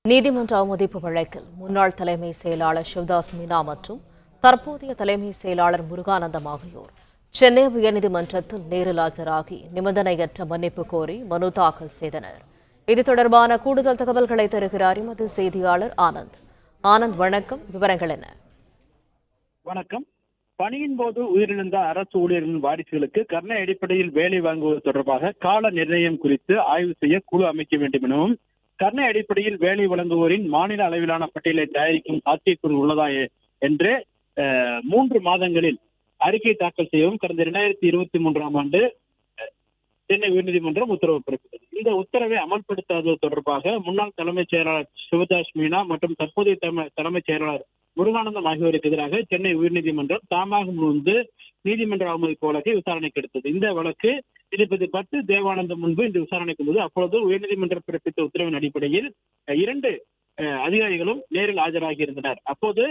நீதிமன்ற அவமதிப்பு வழக்கில் முன்னாள் தலைமை செயலாளர் சிவதாஸ் மீனா மற்றும் தற்போதைய தலைமை செயலாளர் முருகானந்தம் ஆகியோர் சென்னை உயர்நீதிமன்றத்தில் நேரில் ஆஜராகி நிபந்தனையற்ற மன்னிப்பு கோரி மனு தாக்கல் செய்தனர். இது தொடர்பான கூடுதல் தகவல்களை தருகிறார் எமது செய்தியாளர் ஆனந்த். வணக்கம். விவரங்கள் என்ன? வணக்கம். பணியின் போது உயிரிழந்த அரசு ஊழியர்களின் வாரிசுகளுக்கு கர்ண அடிப்படையில் வேலை வாங்குவது தொடர்பாக கால நிர்ணயம் குறித்து ஆய்வு செய்ய குழு அமைக்க வேண்டும் எனவும், கர்ண அடிப்படையில் வேலை வழங்குவோரின் மாநில அளவிலான பட்டியலை தயாரிக்கும் சாத்தியக்கூறு உள்ளதா என்று 3 மாதங்களில் அறிக்கை தாக்கல் செய்யவும் கடந்த 2023ஆம் ஆண்டு சென்னை உயர்நீதிமன்றம் உத்தரவு பிறப்பித்தது. இந்த உத்தரவை அமல்படுத்தாதது தொடர்பாக முன்னாள் தலைமைச் செயலாளர் சிவதாஸ் மீனா மற்றும் தற்போதைய தலைமைச் செயலாளர் முருகானந்தம் ஆகியோருக்கு எதிராக சென்னை உயர்நீதிமன்றம் தாமாக முன்வந்து நீதிமன்ற அவமதிப்பு வழக்கை விசாரணைக்கு எடுத்தது. இந்த வழக்கு நீதிபதி பட்டு தேவானந்தம் முன்பு இந்த விசாரணைக்கு வந்தது. அப்பொழுது உயர்நீதிமன்றம் பிறப்பித்த உத்தரவின் அடிப்படையில் 2 அதிகாரிகளும் நேரில் ஆஜராகி இருந்தனர். அப்போது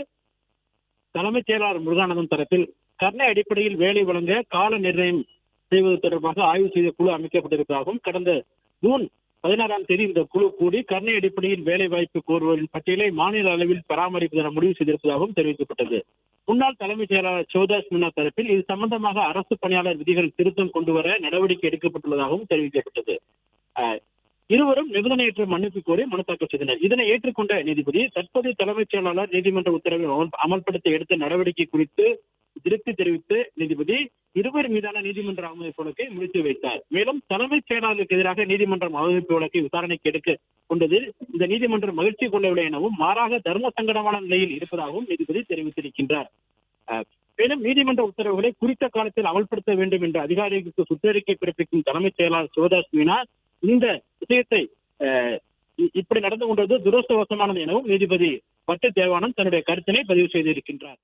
தலைமைச் செயலாளர் முருகானந்தம் தரப்பில் கர்ண அடிப்படையில் வேலை வழங்க கால நிர்ணயம் செய்வது தொடர்பாக ஆய்வு செய்த குழு அமைக்கப்பட்டிருப்பதாகவும், கடந்த ஜூன் 16ஆம் தேதி இந்த குழு கூடி கர்ண அடிப்படையில் வேலை வாய்ப்பு கோருவோரின் பட்டியலை மாநில அளவில் பராமரிப்பதென முடிவு செய்திருப்பதாகவும் தெரிவிக்கப்பட்டது. முன்னாள் தலைமைச் செயலாளர் சிவதாஸ் மீனா தரப்பில் இது சம்பந்தமாக அரசு பணியாளர் விதிகள் திருத்தம் கொண்டுவர நடவடிக்கை எடுக்கப்பட்டுள்ளதாகவும் தெரிவிக்கப்பட்டது. இருவரும் நிபந்தனையற்ற மன்னிப்பு கோரி மனு தாக்கல் செய்தனர். இதனை ஏற்றுக்கொண்ட நீதிபதி தற்போதைய தலைமைச் செயலாளர் நீதிமன்ற உத்தரவை அமல்படுத்த எடுத்த நடவடிக்கை குறித்து திருப்தி தெரிவித்து நீதிபதி இருவர் மீதான நீதிமன்ற அவமதிப்பு வழக்கை முடித்து வைத்தார். மேலும் தலைமைச் செயலாளருக்கு எதிராக நீதிமன்றம் அவமதிப்பு வழக்கை விசாரணைக்கு எடுக்க கொண்டதில் இந்த நீதிமன்றம் மகிழ்ச்சி கொள்ளவில்லை எனவும், மாறாக தர்ம சங்கடமான நிலையில் இருப்பதாகவும் நீதிபதி தெரிவித்திருக்கின்றார். மேலும் நீதிமன்ற உத்தரவுகளை குறித்த காலத்தில் அமல்படுத்த வேண்டும் என்ற அதிகாரிகளுக்கு சுற்றறிக்கை பிறப்பிக்கும் தலைமைச் செயலாளர் சிவதாஸ் மீனா இந்த விஷயத்தை இப்படி நடந்து கொண்டது துரதிருஷ்டவசமானது எனவும் நீதிபதி பட்டு தேவானந்த் தன்னுடைய கருத்தினை பதிவு செய்திருக்கின்றார்.